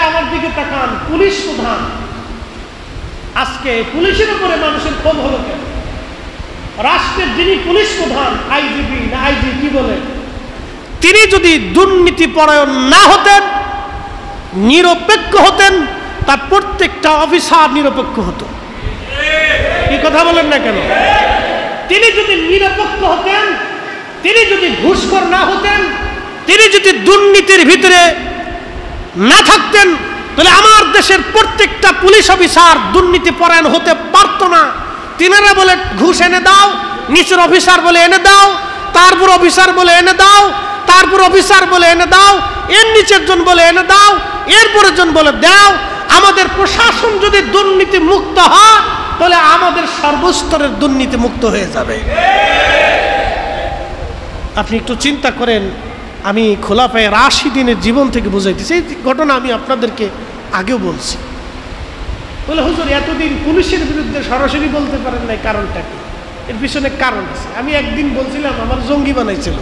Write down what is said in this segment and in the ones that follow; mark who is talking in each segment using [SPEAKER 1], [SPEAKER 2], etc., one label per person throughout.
[SPEAKER 1] আমার দিকে তাকান, পুলিশ প্রধান, আজকে পুলিশের উপরে মানুষের ক্ষোভ হলো কেন? রাষ্ট্রের যিনি পুলিশ প্রধান, আইজিপি না আইজি কি বলে, তিনি যদি দুর্নীতি পরায়ণ না হতেন, নিরপেক্ষ হতেন, তার প্রত্যেকটা অফিসার নিরপেক্ষ হতো। কি কথা বলেন না কেন? তিনি যদি নিরপেক্ষ হতেন, তিনি যদি ঘুষখোর না হতেন, তিনি যদি দুর্নীতির ভিতরে না থাকতেন, তাহলে আমার দেশের প্রত্যেকটা পুলিশ অফিসার দুর্নীতি পরায়ণ হতে পারতো না। তিনারা বলে ঘুষ এনে দাও, নিচের অফিসার বলে এনে দাও, তারপর অফিসার বলে এনে দাও, তারপর অফিসার বলে এনে দাও, এর নিচের জন বলে এনে দাও, এরপরের জন বলে দাও। আমাদের প্রশাসন যদি দুর্নীতি মুক্ত হয়, তাহলে আমাদের সর্বস্তরের দুর্নীতি মুক্ত হয়ে যাবে। আপনি একটু চিন্তা করেন, আমি খোলাফায়ে রাশিদিনের জীবন থেকে বুঝাইতেছি। এই ঘটনা আমি আপনাদেরকে আগেও বলছি। বলে হুজুর এতদিন পুলিশের বিরুদ্ধে সরাসরি বলতে পারেন নাই, কারণটা কি? এর পিছনে কারণ আছে। আমি একদিন বলছিলাম আমার জঙ্গি বানাইছিল,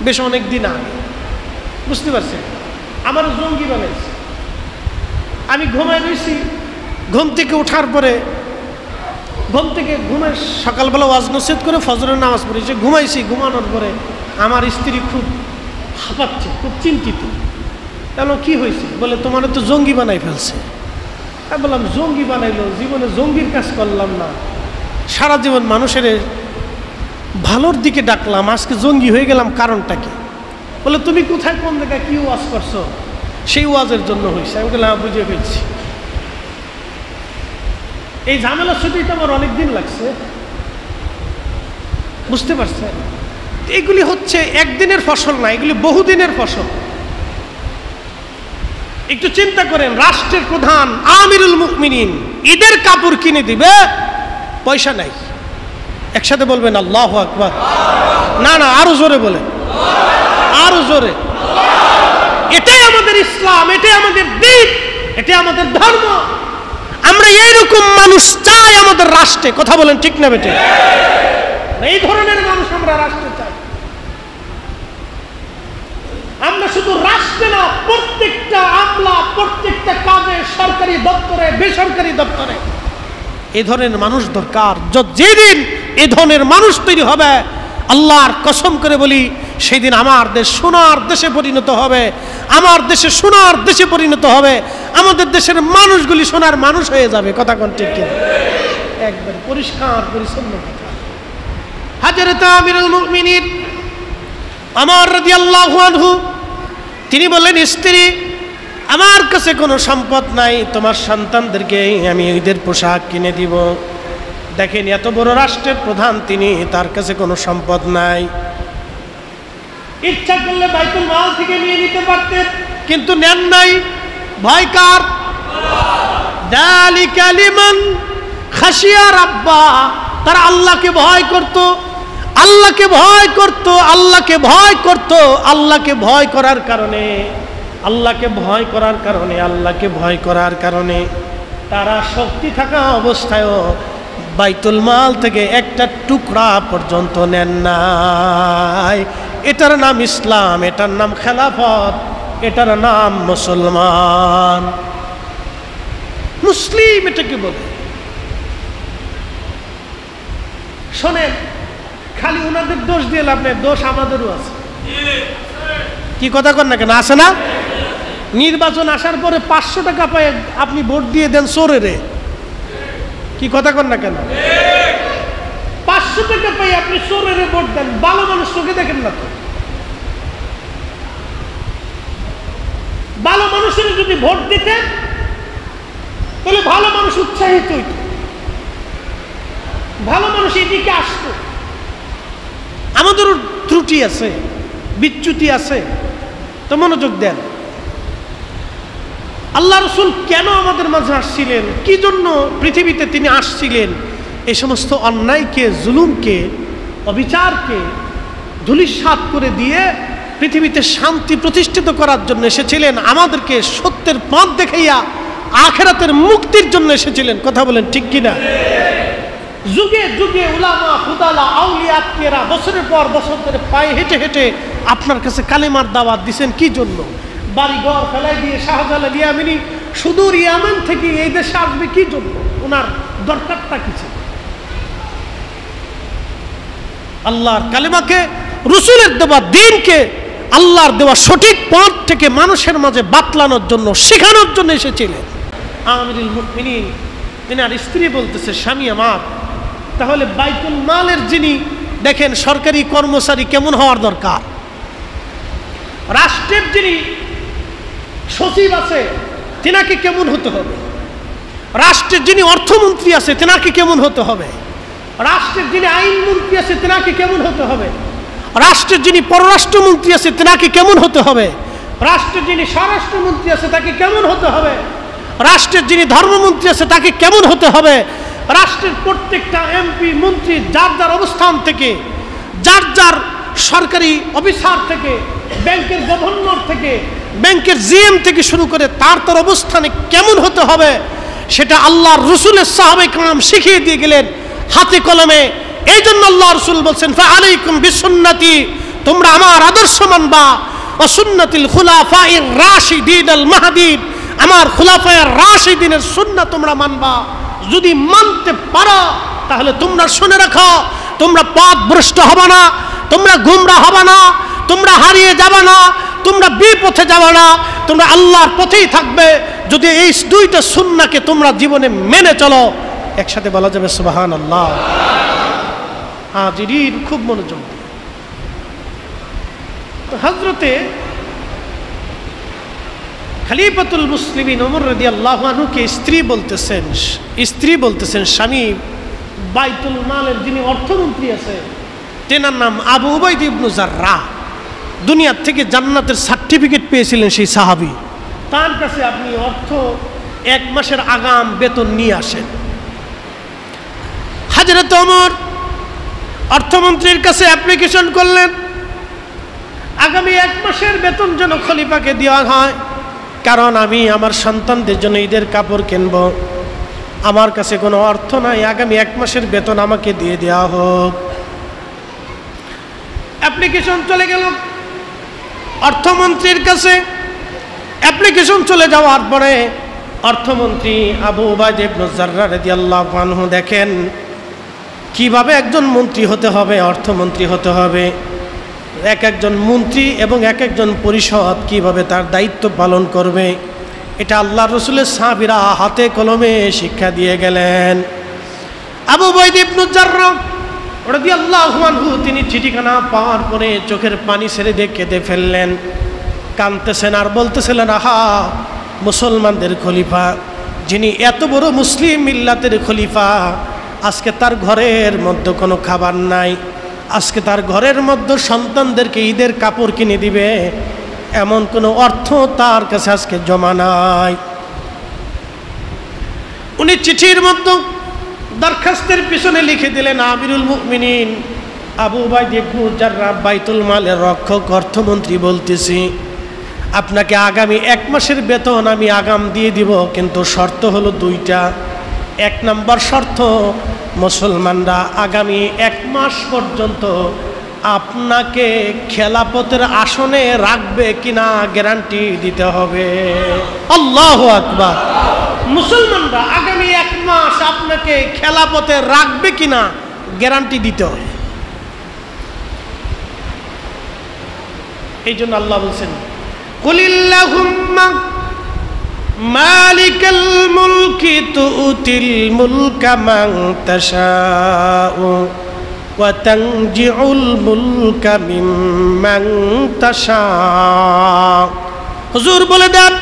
[SPEAKER 1] বেশ অনেক দিন আগে, বুঝতে পারছেন? আমার জঙ্গি বানাইছে। আমি ঘুমায় রয়েছি, ঘুম থেকে ওঠার পরে ঘুমে সকালবেলা ওয়াজ নসিহত করে ফজরের নামাজ পড়েছি, ঘুমাইছি। ঘুমানোর পরে আমার স্ত্রী খুব হাঁপাচ্ছে, খুব চিন্তিত। কেন, কি হয়েছে? বলে তোমার তো জঙ্গি বানাই ফেলছে। আমি বললাম জঙ্গি বানাইলো? জীবনে জঙ্গির কাজ করলাম না, সারা জীবন মানুষের ভালোর দিকে ডাকলাম, আজকে জঙ্গি হয়ে গেলাম, কারণটা কি? বলে তুমি কোথায় কোন জায়গায় কি ওয়াজ করছো, সেই ওয়াজের জন্য হয়েছে। আমি বললাম বুঝে ফেলছি। এই ঝামেলার সাথেই তো আমার অনেকদিন লাগছে, বুঝতে পারছেন? এগুলি হচ্ছে একদিনের ফসল না, এগুলি বহুদিনের ফসল। একটু চিন্তা করেন, রাষ্ট্রের প্রধান আমিরুল মুমিনিন ঈদের কাপড় কিনে দিবে, পয়সা নাই। একসাথে বলবেন আল্লাহু আকবার। না না, আরো জোরে বলে, আরো জোরে। এটাই আমাদের ইসলাম, এটাই আমাদের দিন, এটাই আমাদের ধর্ম। আমরা এইরকম মানুষ চাই আমাদের রাষ্ট্রে। কথা বলেন ঠিক না বেটে? এই ধরনের মানুষ আমরা রাষ্ট্রে চাই। আমরা শুধু রাষ্ট্রে না, প্রত্যেকটা আমলা, প্রত্যেকটা কাজে, সরকারি দপ্তরে, বেসরকারি দপ্তরে এই ধরনের মানুষ দরকার। যেদিন এই ধরনের মানুষ তৈরি হবে, আল্লাহর কসম করে বলি, সেই দিন আমার দেশ সোনার দেশে পরিণত হবে। আমার দেশে সোনার দেশে পরিণত হবে। আমাদের দেশের মানুষগুলি সোনার মানুষ হয়ে যাবে। কথা কোন ঠিক কিনা? একবার পরিষ্কার পরিচ্ছন্ন কথা। হযরত আমিরুল মুমিনিন ওমর রাদিয়াল্লাহু আনহু তিনি বললেন, স্ত্রী, আমার কাছে কোনো সম্পদ নাই, তোমার সন্তানদেরকে আমি ঈদের পোশাক কিনে দিব। দেখেন, এত বড় রাষ্ট্রের প্রধান তিনি, তার কাছে কোনো সম্পদ নাই। ইচ্ছা করলে বাইতুল মাল থেকে নিয়ে নিতে পারতেন, কিন্তু নেন নাই। ভয় কার? যালিকা লিমান খাশিয়া রাব্বা। তারা আল্লাহকে ভয় করত, আল্লাহকে ভয় করত, আল্লাহকে ভয় করত। আল্লাহকে ভয় করার কারণে, আল্লাহকে ভয় করার কারণে, আল্লাহকে ভয় করার কারণে তারা শক্তি থাকা অবস্থায়ও বাইতুল মাল থেকে একটা টুকরা পর্যন্ত নেন নাই। এটার নাম ইসলাম, এটার নাম খেলাফত, এটার নাম মুসলমান। মুসলিম এটাকে বলে। শোনেন, খালি ওনাদের দোষ দিয়ে লাভ নেই, দোষ আমাদেরও আছে। কি কথা কর না কেন? আছে না? নির্বাচন আসার পরে 500 টাকা পায় আপনি ভোট দিয়ে দেন চোরেরে। কি কথা কর না কেন? 500 টাকা পাই আপনি চোরেরে ভোট দেন, ভালো মানুষ চোখে দেখেন না তো। ভালো মানুষের যদি ভোট দিতেন, তাহলে ভালো মানুষ উৎসাহিত হইত, ভালো মানুষ এদিকে আসতো। আমাদেরও ত্রুটি আছে, বিচ্যুতি আছে, তো মনোযোগ দেন। আল্লাহ রাসূল কেন আমাদের মাঝে আসছিলেন, কি জন্য পৃথিবীতে তিনি আসছিলেন? এই সমস্ত অন্যায়কে, জুলুমকে, অবিচারকে ধূলিসাৎ করে দিয়ে পৃথিবীতে শান্তি প্রতিষ্ঠিত করার জন্য এসেছিলেন। আমাদেরকে সত্যের পথ দেখাইয়া আখিরাতের মুক্তির জন্য এসেছিলেন। কথা বলেন ঠিক কিনা? যুগে যুগে উলামা, ফুদালা, আউলিয়া, আত্মীয়রা বছরের পর বছর ধরে পায়ে হেঁটে হেঁটে আপনার কাছে কালেমার দাওয়াত দিয়েছেন। কি জন্য? বাড়িঘর ফেলাই দিয়ে শাহজালাল ইয়ামানি সুদূর ইয়ামান থেকে এই দেশে আসবে কি জন্য? ওনার দরকারটা কি ছিল? আল্লাহর কালেমাকে, রসুলের দেওয়া দ্বীনকে, আল্লাহর দেওয়া সঠিক পথ থেকে মানুষের মাঝে বাতলানোর জন্য, শেখানোর জন্য এসেছিলেন। আমিরুল মুমিনিন তিনার স্ত্রী বলতেছে, স্বামী আমার, তাহলে বাইতুল মালের যিনি দেখেন সরকারি কর্মচারী কেমন হওয়ার দরকার, রাষ্ট্রের যিনি সচিব আছে তেনাকে কেমন হতে হবে, রাষ্ট্রের যিনি অর্থমন্ত্রী আছে তেনাকে কেমন হতে হবে, রাষ্ট্রের যিনি আইনমন্ত্রী আছে তেনাকে কেমন হতে হবে, রাষ্ট্রের যিনি পররাষ্ট্রমন্ত্রী আছে তেনাকে কেমন হতে হবে, রাষ্ট্রের যিনি স্বরাষ্ট্রমন্ত্রী আছে তাকে কেমন হতে হবে, রাষ্ট্রের যিনি ধর্মমন্ত্রী আছে তাকে কেমন হতে হবে, রাষ্ট্রের প্রত্যেকটা এমপি মন্ত্রী যার যার অবস্থান থেকে, যার যার সরকারি অফিসার থেকে, ব্যাংকের গভর্নর থেকে, ব্যাংকের জিএম থেকে শুরু করে তার তার অবস্থানে কেমন হতে হবে সেটা আল্লাহর রসুলের সাহাবায়ে কেরাম শিখিয়ে দিয়ে গেলেন হাতে কলমে। এই জন্য আল্লাহ রসুল বলছেন, ফাআলাইকুম বিসুন্নতি, তোমরা আমার আদর্শ মানবা, ওয়া সুন্নাতিল খুলাফায়ে রাশিদিন আল মাহদীন, আমার খুলাফায়ে রাশিদিনের সুন্নাত তোমরা মানবা। যদি মানতে পারো তাহলে তোমরা শুনে রাখো, তোমরা পথভ্রষ্ট হবে না, তোমরা গুমরা হবে না, তোমরা হারিয়ে যাবে না, তোমরা বিপথে যাবে না, তোমরা আল্লাহর পথেই থাকবে যদি এই দুইটা সুন্নাহকে তোমরা জীবনে মেনে চলো। একসাথে বলা যাবে সুবহানাল্লাহ। হাজিরিন, খুব মনোযোগ দিন। তো হযরতে খলিফাতুল মুসলিমিন ওমর রাদিয়াল্লাহু আনহুকে স্ত্রী বলতেছেন স্বামী, বাইতুল মালের যিনি অর্থমন্ত্রী আছে তেনার নাম আবু উবাইদা ইবনে জাররাহ, দুনিয়ার থেকে জান্নাতের সার্টিফিকেট পেয়েছিলেন সেই সাহাবী, তার কাছে আপনি অর্থ 1 মাসের আগাম বেতন নিয়ে আসেন। হযরত ওমর অর্থমন্ত্রীর কাছে অ্যাপ্লিকেশন করলেন, আগামী 1 মাসের বেতন যেন খলিফাকে দেওয়া হয়, কারণ আমি আমার সন্তানদের জন্য ঈদের কাপড় কিনব, আমার কাছে কোনো অর্থ নাই, আগামী 1 মাসের বেতন আমাকে দিয়ে দেওয়া হোক। অ্যাপ্লিকেশন চলে গেল অর্থমন্ত্রীর কাছে। অ্যাপ্লিকেশন চলে যাওয়ার পরে অর্থমন্ত্রী আবু উবাইদা ইবনে জাররাহ রাদিয়াল্লাহু আনহু দেখেন কিভাবে একজন মন্ত্রী হতে হবে, অর্থমন্ত্রী হতে হবে, এক একজন মন্ত্রী এবং এক একজন পরিষদ কিভাবে তার দায়িত্ব পালন করবে, এটা আল্লাহর রাসূলের সাহাবীরা হাতে কলমে শিক্ষা দিয়ে গেলেন। আবু উবাইদা ইবনে জাররাহ রাদিয়াল্লাহু আনহু তিনি চিঠিখানা পাওয়ার পরে চোখের পানি ছেড়ে দিয়ে কেঁদে ফেললেন, কাঁদতেছেন আর বলতেছিলেন, আহা, মুসলমানদের খলিফা, যিনি এত বড় মুসলিম মিল্লাতের খলিফা, আজকে তার ঘরের মধ্যে কোনো খাবার নাই, আজকে তার ঘরের মধ্যে সন্তানদেরকে ঈদের কাপড় কিনে দিবে এমন কোনো অর্থ তার কাছে আজকে জমা নাই। উনি চিঠির মধ্যে দরখাস্তের পিছনে লিখে দিলেন, আমিরুল মুমিনিন আবু উবাইদা ইবনে জাররাহ, বাইতুল মালের রক্ষক অর্থমন্ত্রী বলতেছি, আপনাকে আগামী 1 মাসের বেতন আমি আগাম দিয়ে দিব, কিন্তু শর্ত হলো 2টা। 1 নম্বর শর্ত, মুসলমানরা আগামী 1 মাস পর্যন্ত আপনাকে খেলাফতের আসনে রাখবে কিনা গ্যারান্টি দিতে হবে। আল্লাহু আকবার। মুসলমানরা আগামী 1 মাস আপনাকে খেলাফতে রাখবে কিনা গ্যারান্টি দিতে হবে। এই জন্য আল্লাহ বলছেন, কুলিল্লাহুম্মা মালিকাল মুলকি তুতিল মুলকা মান তাশাউ ওয়া তানজিউল মুলকা মিম্মান তাশাউ। হুজুর বলে দেন,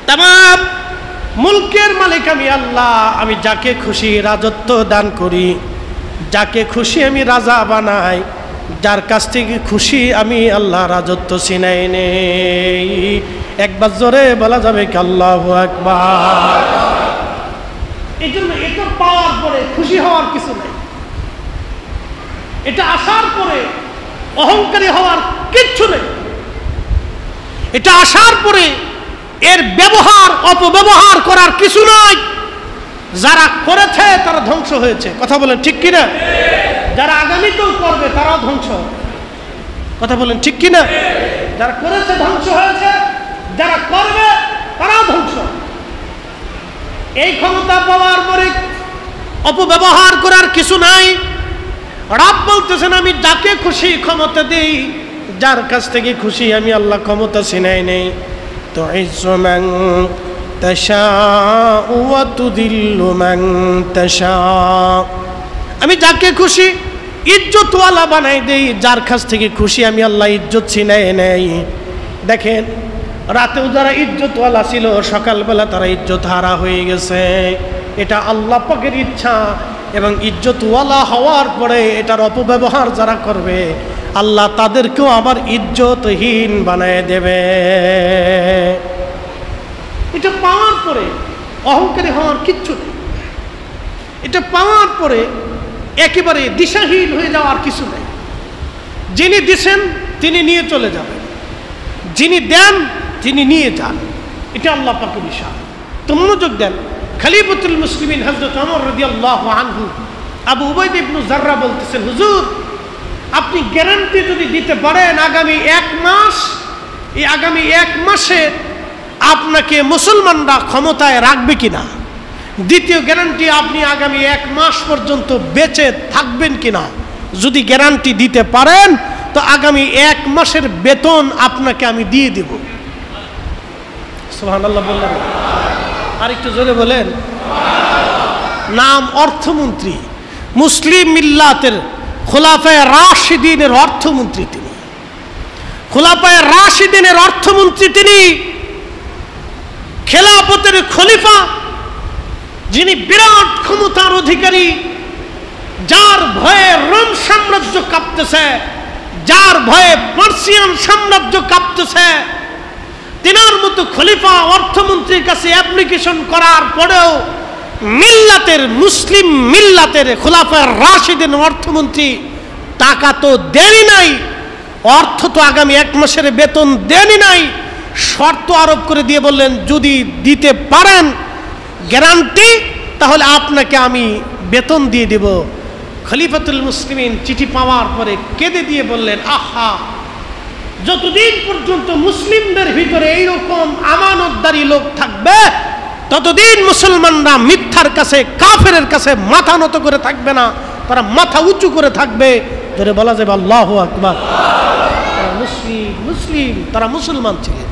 [SPEAKER 1] তামাম মুলকের মালিক আমি আল্লাহ, আমি যাকে খুশি রাজত্ব দান করি, যাকে খুশি আমি রাজা বানাই, যার কাছ থেকে খুশি আমি আল্লাহ রাজত্ব ছিনাই নেই। একবার জোরে বলা যাবে কি আল্লাহু আকবার। এই জন্য এটা পাওয়ার পরে খুশি হওয়ার কিছু নেই, এটা আসার পরে অহংকারী হওয়ার কিচ্ছু নেই, এটা আসার পরে এর ব্যবহার অপব্যবহার করার কিছু নয়। যারা করেছে তারা ধ্বংস হয়েছে, কথা বলেন ঠিক কিনা? যারা আগামীতেও করবে তারাও ধ্বংস, কথা বলেন ঠিক কিনা? যারা করেছে ধ্বংস হয়েছে, যারা করবে তারা ধ্বংস। এই ক্ষমতা পাওয়ার পরে অপব্যবহার করার কিছু নাই। রব বলতেছেন আমি যাকে খুশি ক্ষমতা দেই, যার কাছ থেকে খুশি আমি আল্লাহ ক্ষমতা ছিনাই নেই। তো ইজ্জু মান তাশাউ ওয়া তুযিল্লু মান তাশাউ, আমি যাকে খুশি ইজ্জতওয়ালা বানাই দেই, যার কাছ থেকে খুশি আমি আল্লাহ ইজ্জত ছিনাই নেই। দেখেন রাতেও যারা ইজ্জতওয়ালা ছিল সকালবেলা তারা ইজ্জত হারা হয়ে গেছে। এটা আল্লাহ পাকের ইচ্ছা, এবং ইজ্জতওয়ালা হওয়ার পরে এটার অপব্যবহার যারা করবে আল্লাহ তাদেরকেও আবার ইজ্জতহীন বানায় দেবে। এটা পাওয়ার পরে অহংকারী হওয়ার কিচ্ছু নেই। এটা পাওয়ার পরে একেবারে দিশাহীন হয়ে যাওয়ার কিছু নেই। যিনি দিছেন তিনি নিয়ে চলে যাবেন, যিনি দেন তিনি নিয়ে যান। এটা আল্লাহ পাকের ইশারা। তো মনোযোগ দেন। খলিফাতুল মুসলিমিন হযরত ওমর রাদিয়াল্লাহু আনহু আবু উবাইদা ইবনে জাররা বলতেছেন, হুজুর আপনি গ্যারান্টি যদি দিতে পারেন আগামী 1 মাস, এই আগামী 1 মাসে আপনাকে মুসলমানরা ক্ষমতায় রাখবে কিনা, দ্বিতীয় গ্যারান্টি আপনি আগামী 1 মাস পর্যন্ত বেঁচে থাকবেন কিনা, যদি গ্যারান্টি দিতে পারেন তো আগামী 1 মাসের বেতন আপনাকে আমি দিয়ে দেব। সুবহানাল্লাহ বললেন, আর একটু জোরে বলেন। নাম অর্থমন্ত্রী, মুসলিম মিল্লাতের খোলাফায়ে রাশিদিনের অর্থমন্ত্রী তিনি। খোলাফায়ে রাশিদিনের অর্থমন্ত্রী তিনি, খেলাফতের খলিফা, যিনি বিরাট ক্ষমতার অধিকারী, যার ভয়ে রোম সাম্রাজ্য কাঁপতেছে, যার ভয়ে পার্সিয়ান সাম্রাজ্য কাঁপতেছে, তিনার মতো খলিফা অর্থমন্ত্রীর কাছে অ্যাপ্লিকেশন করার পরেও মিল্লাতের, মুসলিম মিল্লাতের খোলাফায়ে রাশিদিন অর্থমন্ত্রী টাকা তো দেনই নাই, অর্থ তো আগামী 1 মাসের বেতন দেনই নাই, শর্ত আরোপ করে দিয়ে বললেন যদি দিতে পারেন গ্যারান্টি তাহলে আপনাকে আমি বেতন দিয়ে দেব। খলিফাতুল মুসলিমিন চিঠি পাওয়ার পরে কেঁদে দিয়ে বললেন, আহা, যতদিন পর্যন্ত মুসলিমদের ভিতরে এইরকম আমানতদারি লোক থাকবে ততদিন মুসলমানরা মিথ্যার কাছে, কাফেরের কাছে মাথা নত করে থাকবে না, তারা মাথা উঁচু করে থাকবে। ধরে বলা যাবে আল্লাহু আকবার। মুসলিম তারা মুসলমান ছিলেন।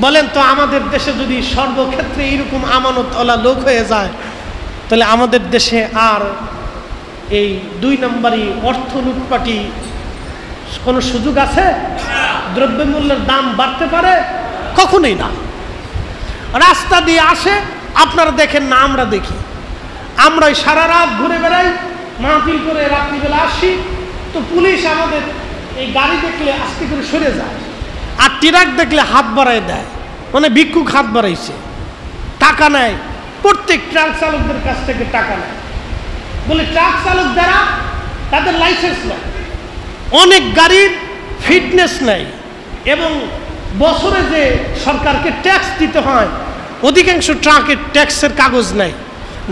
[SPEAKER 1] বলেন তো আমাদের দেশে যদি সর্বক্ষেত্রে এইরকম আমানতওয়ালা লোক হয়ে যায় তাহলে আমাদের দেশে আর এই 2 নম্বরই অর্থ লুটপাটি কোনো সুযোগ আছে? দ্রব্যমূল্যের দাম বাড়তে পারে? কখনোই না। রাস্তা দিয়ে আসে, আপনারা দেখেন না, আমরা দেখি, আমরা সারা রাত ঘুরে বেড়াই, মাহফিল করে রাত্রিবেলা আসি, তো পুলিশ আমাদের এই গাড়ি দেখলে আস্তে করে সরে যায়, আর ট্রাক দেখলে হাত বাড়ায় দেয়, মানে ভিক্ষুক হাত বাড়াইছে, টাকা নেয়, প্রত্যেক ট্রাক চালকদের কাছ থেকে টাকা নেয়। বলে ট্রাক চালক যারা তাদের লাইসেন্স নেই, অনেক গাড়ির ফিটনেস নেই, এবং বছরে যে সরকারকে ট্যাক্স দিতে হয় অধিকাংশ ট্রাকের ট্যাক্সের কাগজ নেই,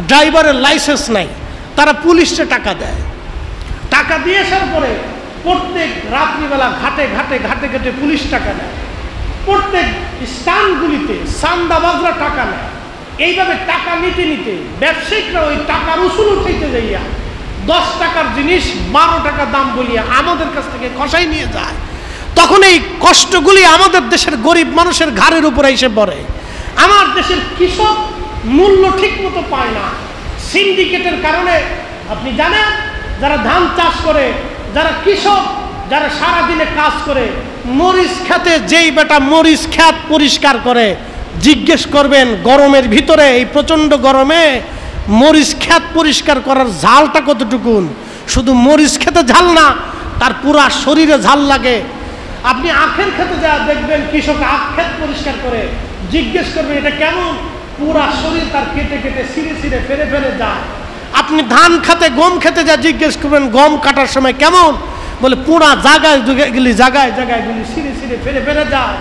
[SPEAKER 1] ড্রাইভারের লাইসেন্স নেই, তারা পুলিশে টাকা দেয়। টাকা দিয়ে আসার পরে প্রত্যেক রাত্রিবেলা ঘাটে ঘাটে ঘাটে ঘাটে পুলিশ টাকা নেয়, প্রত্যেক স্থানগুলিতে চান্দাবাজরা টাকা নেয়। এইভাবে টাকা নিতে নিতে ব্যবসায়িকরা ওই টাকার উসুল উঠাইতে যাইয়া 10 টাকার জিনিস 12 টাকা দাম বলিয়া আমাদের কাছ থেকে কষাই নিয়ে যায়। তখন এই কষ্টগুলি আমাদের দেশের গরিব মানুষের ঘাড়ের উপরে এসে পড়ে। আমার দেশের কৃষক মূল্য ঠিক মতো পায় না, সিন্ডিকেটের কারণে। আপনি জানেন, যারা ধান চাষ করে, যারা কৃষক, যারা সারাদিনে কাজ করে, মরিচ খেতে যেই বেটা মরিচ খেত পরিষ্কার করে, জিজ্ঞেস করবেন গরমের ভিতরে, এই প্রচণ্ড গরমে মরিচ খেত পরিষ্কার করার ঝালটা কতটুকুন। শুধু মরিচ খেতে ঝাল না, তার পুরা শরীরে ঝাল লাগে। আপনি আখের খেতে যা দেখবেন, কৃষক আখ খেত পরিষ্কার করে, জিজ্ঞেস করবেন এটা কেমন, পুরা শরীর তার কেটে কেটে ছিঁড়ে ছিঁড়ে ফেরে ফেরে যায়। আপনি ধান খেতে, গম খেতে যা জিজ্ঞেস করবেন গম কাটার সময় কেমন, বলে পুরা জায়গায় জায়গায় জায়গায় গুলি ছিঁড়ে ছিঁড়ে ফেরে ফেরে যায়।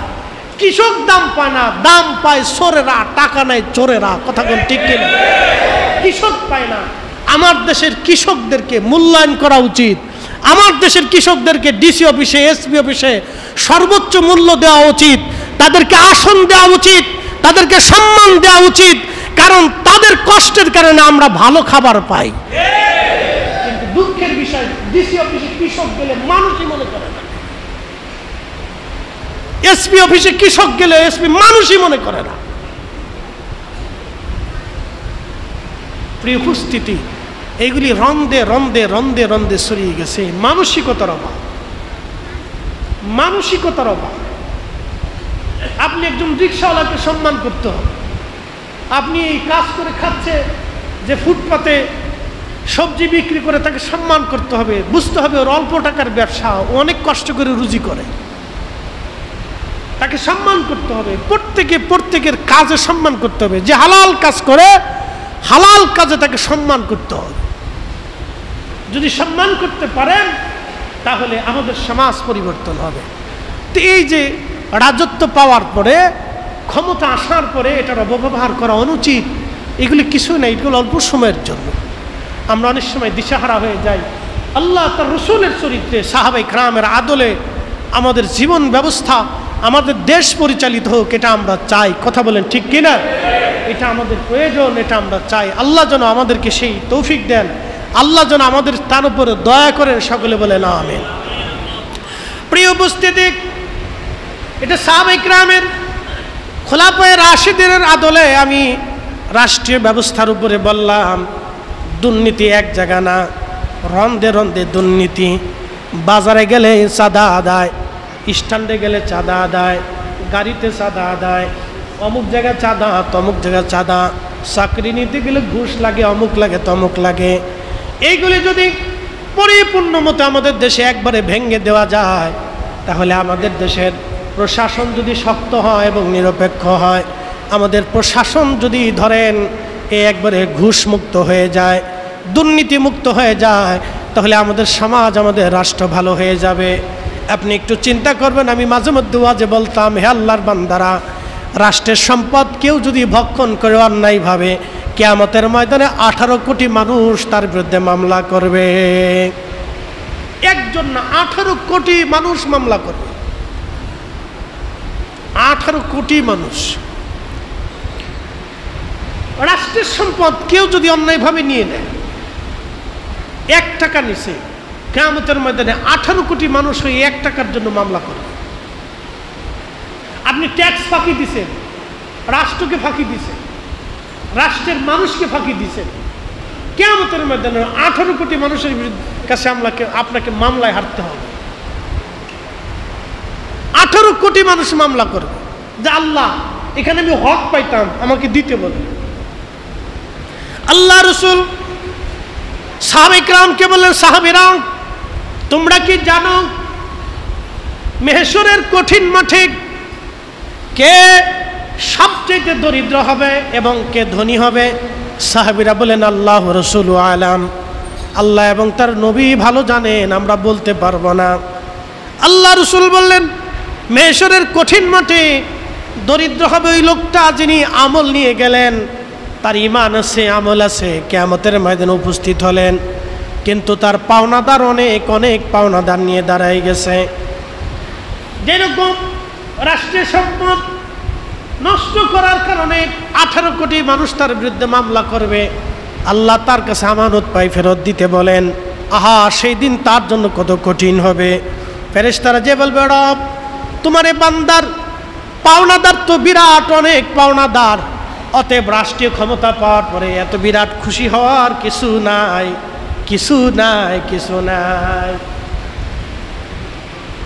[SPEAKER 1] কৃষক দাম পায় না, দাম পায় চোরেরা, টাকা নাই চোরেরা। কথা কোন ঠিক কিনা? কৃষক পায় না। আমার দেশের কৃষকদেরকে মূল্যায়ন করা উচিত। আমার দেশের কৃষকদেরকে ডিসি অফিসে, এসপি অফিসে সর্বোচ্চ মূল্য দেওয়া উচিত। তাদেরকে আসন দেওয়া উচিত, তাদেরকে সম্মান দেওয়া উচিত, কারণ তাদের কষ্টের কারণে আমরা ভালো খাবার পাই। কিন্তু দুঃখের বিষয়, ডিসি অফিসে কৃষক গেলে মানুষই মনে করে না, এসপি অফিসে কৃষক গেলে এসপি মানুষই মনে করে না। প্রিয় উপস্থিতি, এইগুলি রন্দে রন্দে রন্দে রন্দে ছড়িয়ে গেছে মানসিকতার অভাব, মানসিকতার অভাব। আপনি একজন রিক্সাওয়ালাকে সম্মান করতে হবে, আপনি এই কাজ করে খাচ্ছে যে ফুটপাতে সবজি বিক্রি করে তাকে সম্মান করতে হবে, বুঝতে হবে ওর অল্প টাকার ব্যবসা, ও অনেক কষ্ট করে রুজি করে, তাকে সম্মান করতে হবে। প্রত্যেকের কাজে সম্মান করতে হবে, যে হালাল কাজ করে হালাল কাজে তাকে সম্মান করতে হবে। যদি সম্মান করতে পারেন তাহলে আমাদের সমাজ পরিবর্তন হবে। তো এই যে রাজত্ব পাওয়ার পরে, ক্ষমতা আসার পরে এটার অপব্যবহার করা অনুচিত, এগুলি কিছু নেই, এগুলো অল্প সময়ের জন্য। আমরা অনেক সময় দিশাহারা হয়ে যাই। আল্লাহ তার রসুলের চরিত্রে, সাহাবায়ে কেরামের আদলে আমাদের জীবন ব্যবস্থা, আমাদের দেশ পরিচালিত হোক, এটা আমরা চাই। কথা বলেন ঠিক কিনা? এটা আমাদের প্রয়োজন, এটা আমরা চাই। আল্লাহ যেন আমাদেরকে সেই তৌফিক দেন, আল্লাহ যেন আমাদের তার উপরে দয়া করেন। সকলে বলেন আমিন। প্রিয় উপস্থিতি, এটা সাহাবায়ে কেরামের খোলাফায়ে রাশিদিনের আদলে আমি রাষ্ট্রীয় ব্যবস্থার উপরে বললাম। দুর্নীতি এক জায়গা না, রন্দে রন্দে দুর্নীতি। বাজারে গেলে চাঁদা আদায়, স্ট্যান্ডে গেলে চাঁদা আদায়, গাড়িতে চাঁদা আদায়, অমুক জায়গায় চাঁদা, তমুক জায়গায় চাঁদা, চাকরি নিতে গেলে ঘুষ লাগে, অমুক লাগে, তমুক লাগে। এইগুলি যদি পরিপূর্ণ মতো আমাদের দেশে একবারে ভেঙে দেওয়া যায়, তাহলে আমাদের দেশের প্রশাসন যদি শক্ত হয় এবং নিরপেক্ষ হয়, আমাদের প্রশাসন যদি ধরেন একবারে ঘুষ মুক্ত হয়ে যায়, দুর্নীতি মুক্ত হয়ে যায়, তাহলে আমাদের সমাজ, আমাদের রাষ্ট্র ভালো হয়ে যাবে। আপনি একটু চিন্তা করবেন, আমি মাঝে মধ্যে ওয়াজে বলতাম, হে আল্লাহর বান্দারা, রাষ্ট্রের সম্পদ কেউ যদি ভক্ষণ করে অন্যায়ভাবে, কিয়ামতের ময়দানে 18 কোটি মানুষ তার বিরুদ্ধে মামলা করবে। একজন না, 18 কোটি মানুষ মামলা করবে। 18 কোটি মানুষ। রাষ্ট্রের সম্পদ কেউ যদি অন্যায়ভাবে নিয়ে নেয়, 1 টাকা নিছে, কিয়ামতের ময়দানে 18 কোটি মানুষ ওই 1 টাকার জন্য মামলা করবে। আপনি ট্যাক্স ফাঁকি দিছেন, রাষ্ট্রকে ফাঁকি দিছেন, রাষ্ট্রের মানুষকে ফাঁকি দিছেন, কিয়ামতের ময়দানে 18 কোটি মানুষের কাছে আপনাকে মামলায় হারতে হবে। 18 কোটি মানুষ মামলা করবে যে আল্লাহ, এখানে আমি হক পাইতাম, আমাকে দিতে বলে। আল্লাহ রসুল সাহাবায়ে কেরামকে বললেন, সাহাবীরা, তোমরা কি জানো মেহশরের কঠিন মাঠে কে সবচেয়ে দরিদ্র হবে এবং কে ধনী হবে? সাহাবীরা বলেন, আল্লাহ রসুল আলাম, আল্লাহ এবং তার নবী ভালো জানেন, আমরা বলতে পারবো না। আল্লাহ রসুল বললেন, মেহশরের কঠিন মাঠে দরিদ্র হবে ওই লোকটা যিনি আমল নিয়ে গেলেন, তার ঈমান আছে, আমল আছে, কিয়ামতের ময়দানে উপস্থিত হলেন, কিন্তু তার পাওনাদার অনেক অনেক পাওনাদার নিয়ে দাঁড়াই গেছে। যেরকম রাষ্ট্রের সম্পদ নষ্ট করার কারণে 18 কোটি মানুষ তার বিরুদ্ধে মামলা করবে, আল্লাহ তার কাছে আমানত পাই ফেরত দিতে বলেন। আহা, সেই দিন তার জন্য কত কঠিন হবে। ফেরেশতারা যে বলবে, রব, তোমার এ বান্দার পাওনাদার তো বিরাট অনেক পাওনাদার, অতএব রাষ্ট্রীয় ক্ষমতা পাওয়ার পরে এত বিরাট খুশি হওয়ার কিছু নাই, কিছু নাই, কিছু নাই।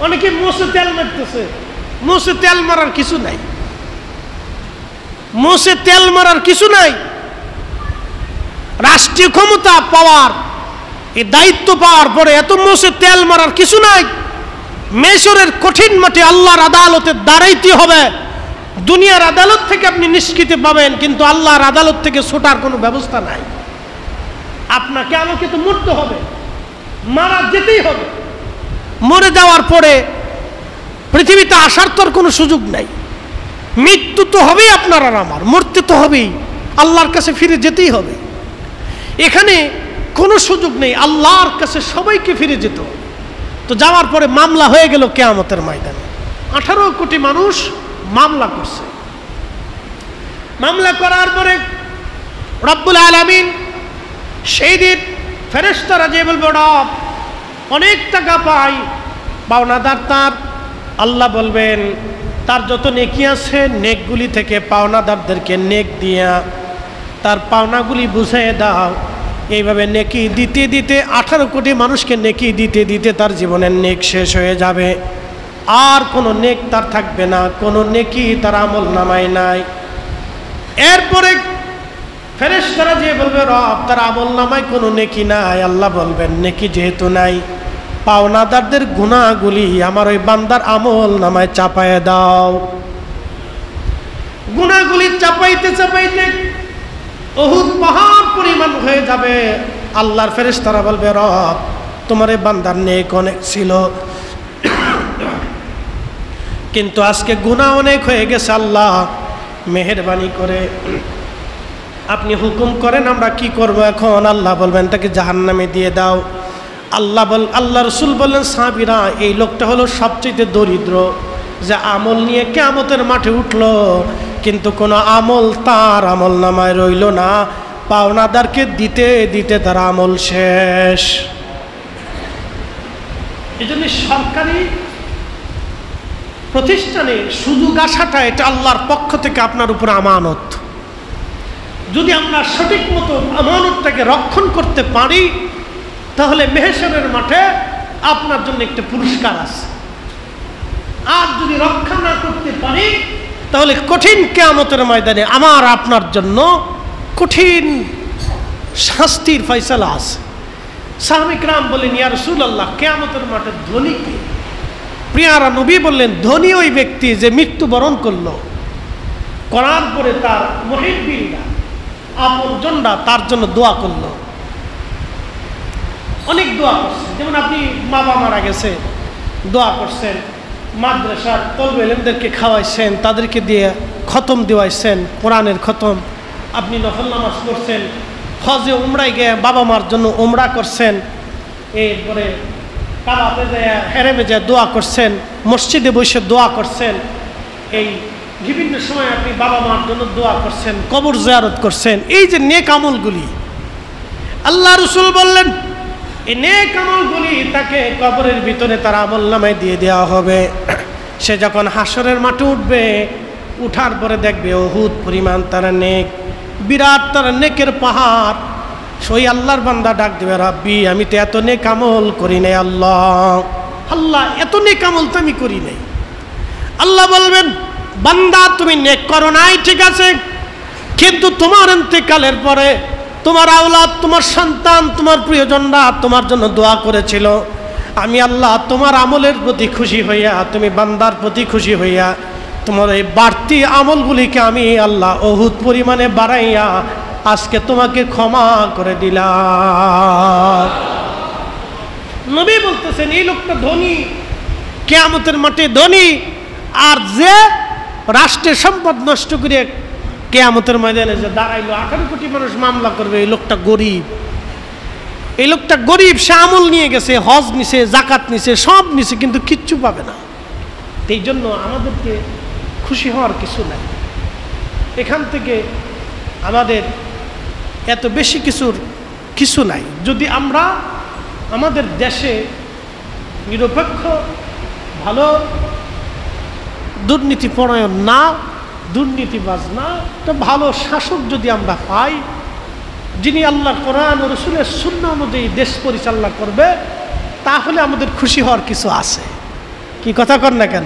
[SPEAKER 1] অনেকে মোষে তেল মারতেছে, মোষে তেল মারার কিছু নাই, মোষে তেল মারার কিছু নাই। রাষ্ট্রীয় ক্ষমতা পাওয়ার, এই দায়িত্ব পাওয়ার পরে এত মোষে তেল মারার কিছু নাই। মেশরের কঠিন মাঠে আল্লাহর আদালতে দাঁড়াইতে হবে। দুনিয়ার আদালত থেকে আপনি নিষ্কৃতি পাবেন, কিন্তু আল্লাহর আদালত থেকে ছোটার কোনো ব্যবস্থা নাই। আপনাকে আমাকে তো মরতে হবে, মারা যেতেই হবে। মরে যাওয়ার পরে পৃথিবীতে আসার তোর কোনো সুযোগ নাই। মৃত্যু তো হবেই আপনার আর আমার, মরতে তো হবেই, আল্লাহর কাছে ফিরে যেতেই হবে। এখানে কোনো সুযোগ নেই, আল্লাহর কাছে সবাইকে ফিরে যেত। তো যাওয়ার পরে মামলা হয়ে গেল কিয়ামতের ময়দানে। 18 কোটি মানুষ মামলা করছে। মামলা করার পরে রব্বুল আলামিন সেই দিন ফেরেশতারা যে বলবে রব অনেক টাকা পাই, পাওনাদার তার, আল্লাহ বলবেন তার যত নেকি আছে নেকগুলি থেকে পাওনাদারদেরকে নেক দিয়া তার পাওনাগুলি বুঝিয়ে দাও। এইভাবে নেকি দিতে দিতে 18 কোটি মানুষকে নেকি দিতে দিতে তার জীবনের নেক শেষ হয়ে যাবে, আর কোনো নেক তার থাকবে না, কোনো নেকি তার আমল নামায় নাই। এরপরে ফেরেশতারা যে বলবে রব তার আমল নামায় কোনো নেকি নাই, আল্লাহ বলবেন নেকি যেহেতু নাই পাওনাদারদের গুনাহগুলি আমার ওই বান্দার আমল নামায় চাপায় দাও। গুনাহগুলি চাপাইতে চাপাইতে উহুদ পাহাড় পরিমাণ হয়ে যাবে। আল্লাহর ফেরেশতারা বলবে রব তোমার এই বান্দার নেক অনেক ছিল, কিন্তু আজকে গুনাহ অনেক হয়ে গেছে, আল্লাহ মেহেরবানি করে আপনি হুকুম করেন আমরা কি করব এখন। আল্লাহ বলবেন তাকে জাহান্নামে দিয়ে দাও। আল্লাহ রসুল বললেন সাহাবীরা এই লোকটা হলো সবচেয়ে দরিদ্র, যে আমল নিয়ে কিয়ামতের মাঠে উঠলো কিন্তু কোনো আমল তার আমল নামায় রইল না, পাওনাদারকে দিতে দিতে তার আমল শেষ। এই জন্য সরকারি প্রতিষ্ঠানে সুযোগ আসাটা এটা আল্লাহর পক্ষ থেকে আপনার উপর আমানত। যদি আমরা সঠিক মতো আমানতটাকে রক্ষণ করতে পারি তাহলে মেহশরের মাঠে আপনার জন্য একটা পুরস্কার আছে। আর যদি রক্ষা না করতে পারি তাহলে কঠিন কিয়ামতের ময়দানে আমার আপনার জন্য কঠিন শাস্তির ফয়সালা আছে। সাহাবায়ে কিরাম বললেন ইয়া রাসূলুল্লাহ কিয়ামতের মাঠে ধনী কে? প্রিয়ারা নবী বললেন ধনী ওই ব্যক্তি যে মৃত্যুবরণ করলো, করার পরে তার মুহিব্বিনরা আপনজনরা তার জন্য দোয়া করলো, অনেক দোয়া করছেন। যেমন আপনি বাবা মারা গেছে দোয়া করছেন, মাদ্রাসার তলবে ইলমদেরকে খাওয়াইছেন, তাদেরকে দিয়ে খতম দেওয়াইছেন, কোরআনের খতম, আপনি নফল নামাজ করছেন, হজে উমরায় গিয়ে বাবা মার জন্য উমরা করছেন, এরপরে কাবাতে যায় হেরেমে যায় দোয়া করছেন, মসজিদে বসে দোয়া করছেন, এই বিভিন্ন সময় আপনি বাবা মার জন্য দোয়া করছেন, কবর জিয়ারত করছেন। এই যে নেক আমলগুলি আল্লাহ রাসূল বললেন এই নেক আমলগুলি তাকে কবরের ভিতরে তার আমল নামায় দিয়ে দেওয়া হবে। সে যখন হাসরের মাঠে উঠবে, উঠার পরে দেখবে উহুদ পরিমাণ তার নেক, বিরাট তার নেকের পাহাড়। সই আল্লাহর বান্দা ডাক দেবে রাব্বি আমি তো এত নেক আমল করি নাই, আল্লাহ আল্লাহ এত নেক আমল তো আমি করি নাই। আল্লাহ বলবেন বান্দা তুমি নেক করো নাই ঠিক আছে, কিন্তু তোমার ইন্তেকালের পরে তোমার আওলাদ, তোমার সন্তান, তোমার প্রিয়জনরা তোমার জন্য দোয়া করেছিল। আমি আল্লাহ তোমার আমলের প্রতি খুশি হইয়া, তুমি বান্দার প্রতি খুশি হইয়া তোমার এই বাড়তি আমলগুলিকে আমি আল্লাহ উহুদ পরিমাণে বাড়াইয়া আজকে তোমাকে ক্ষমা করে দিলাম। নবী বলতেছেন এই লোকটা ধনী, কিয়ামতের মাঠে ধনী, আর যে রাষ্ট্রের সম্পদ নষ্ট করে কিয়ামতের ময়দানে যে দাঁড়াইলো 18 কোটি মানুষ মামলা করবে, এই লোকটা গরিব। এই লোকটা গরিব, সে আমল নিয়ে গেছে, হজ নিছে, জাকাত নিছে, সব নিছে, কিন্তু কিচ্ছু পাবে না। এই জন্য আমাদেরকে খুশি হওয়ার কিছু নাই। এখান থেকে আমাদের এত বেশি কিছু নাই। যদি আমরা আমাদের দেশে নিরপেক্ষ ভালো দুর্নীতিপরায়ণ না, দুর্নীতিবাজ না, তো ভালো শাসক যদি আমরা পাই, যিনি আল্লাহর কোরআন ও রাসূলের সুন্নাহ অনুযায়ী দেশ পরিচালনা করবে, তাহলে আমাদের খুশি হওয়ার কিছু আছে। কি কথা কর না কেন?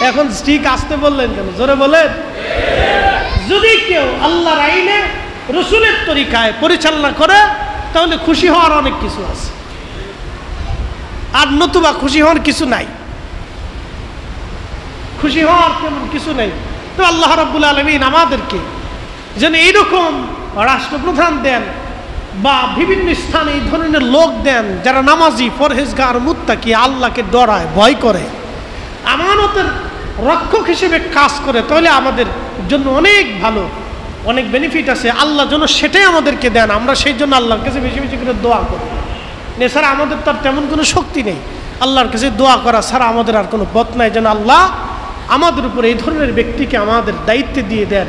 [SPEAKER 1] এখন ঠিক আসতে বললেন কেন? জোরে বলেন। যদি কেউ আল্লাহর আইনে রাসূলের তরিকায় পরিচালনা করে তাহলে খুশি হওয়ার অনেক কিছু আছে, আর নতুবা খুশি হওয়ার কিছু নাই। খুশি হওয়ার তেমন কিছু নেই। তো আল্লাহ রাব্বুল আলামিন আমাদেরকে যেন এইরকম রাষ্ট্রপ্রধান দেন বা বিভিন্ন স্থানে এই ধরনের লোক দেন যারা নামাজি, পরহেজগার, মুত্তাকি, আল্লাহকে ডরায়, ভয় করে, আমানতের রক্ষক হিসেবে কাজ করে, তাহলে আমাদের জন্য অনেক ভালো, অনেক বেনিফিট আছে। আল্লাহ যেন সেটাই আমাদেরকে দেন, আমরা সেই জন্য আল্লাহর কাছে বেশি বেশি করে দোয়া করি। এছাড়া আমাদের তো আর তেমন কোনো শক্তি নেই, আল্লাহর কাছে দোয়া করা ছাড়া আমাদের আর কোনো পথ নাই। যেন আল্লাহ আমাদের উপরে এই ধরনের ব্যক্তিকে আমাদের দায়িত্বে দিয়ে দেন,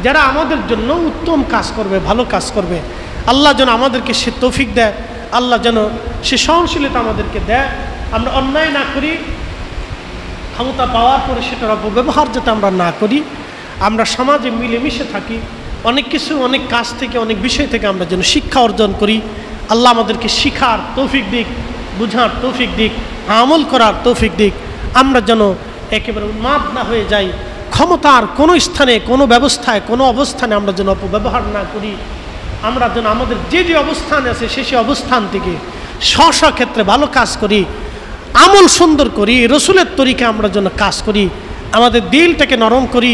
[SPEAKER 1] যারা আমাদের জন্য উত্তম কাজ করবে, ভালো কাজ করবে। আল্লাহ যেন আমাদেরকে সে তৌফিক দেয়, আল্লাহ যেন সে সহনশীলতা আমাদেরকে দেয়, আমরা অন্যায় না করি, ক্ষমতা পাওয়ার পরে সেটার অপব্যবহার যাতে আমরা না করি, আমরা সমাজে মিলেমিশে থাকি, অনেক কিছু, অনেক কাজ থেকে, অনেক বিষয় থেকে আমরা যেন শিক্ষা অর্জন করি। আল্লাহ আমাদেরকে শিখার তৌফিক দিক, বুঝার তৌফিক দিক, আমল করার তৌফিক দিক। আমরা যেন একেবারে উন্মাদ না হয়ে যাই, ক্ষমতার কোনো স্থানে, কোনো ব্যবস্থায়, কোনো অবস্থানে আমরা যেন অপব্যবহার না করি। আমরা যেন আমাদের যে যে অবস্থান আছে সে অবস্থান থেকে স্ব ক্ষেত্রে ভালো কাজ করি, আমল সুন্দর করি, রসুলের তরিকা আমরা যেন কাজ করি, আমাদের দিলটাকে নরম করি,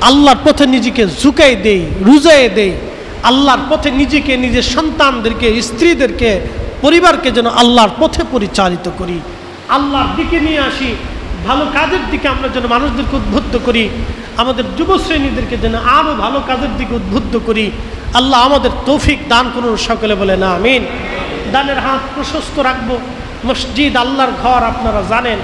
[SPEAKER 1] আল্লাহর পথে নিজেকে ঝুঁকাই দেই, রুজাই দেই, আল্লাহর পথে নিজেকে, নিজের সন্তানদেরকে, স্ত্রীদেরকে, পরিবারকে যেন আল্লাহর পথে পরিচালিত করি, আল্লাহর দিকে নিয়ে আসি, ভালো কাজের দিকে আমরা যেন মানুষদেরকে উদ্বুদ্ধ করি, আমাদের যুবশ্রেণীদেরকে যেন আরও ভালো কাজের দিকে উদ্বুদ্ধ করি। আল্লাহ আমাদের তৌফিক দান করুন, সকলে বলে না আমিন। দানের হাত প্রশস্ত রাখবো। মসজিদ আল্লাহর ঘর, আপনারা জানেন।